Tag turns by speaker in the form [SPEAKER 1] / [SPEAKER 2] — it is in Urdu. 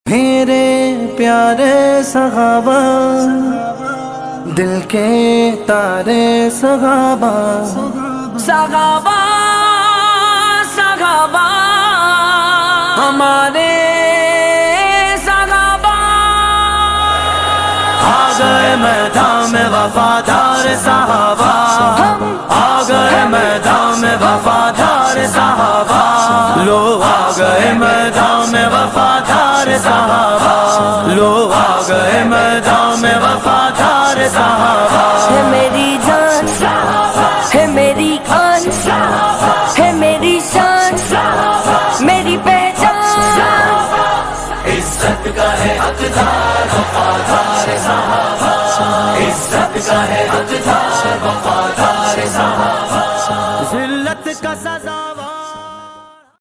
[SPEAKER 1] میرے پیارے صحابہ، دل کے تارے صحابہ، صحابہ صحابہ ہمارے صحابہ آ گئے میدان میں وفادار صحابہ، آ گئے میدان میں وفادار صحابہ، لو آ گئے میدان میں وفادار صحابہ، لو آ گئے میدان میں وفادار صحابہ۔
[SPEAKER 2] ہے میری جان، ہے میری آن، ہے میری شان، میری پہچان،
[SPEAKER 1] عزت کا ہے حقدار وفادار صحابہ، عزت کا ہے حقدار وفادار صحابہ، ذلت کا سزا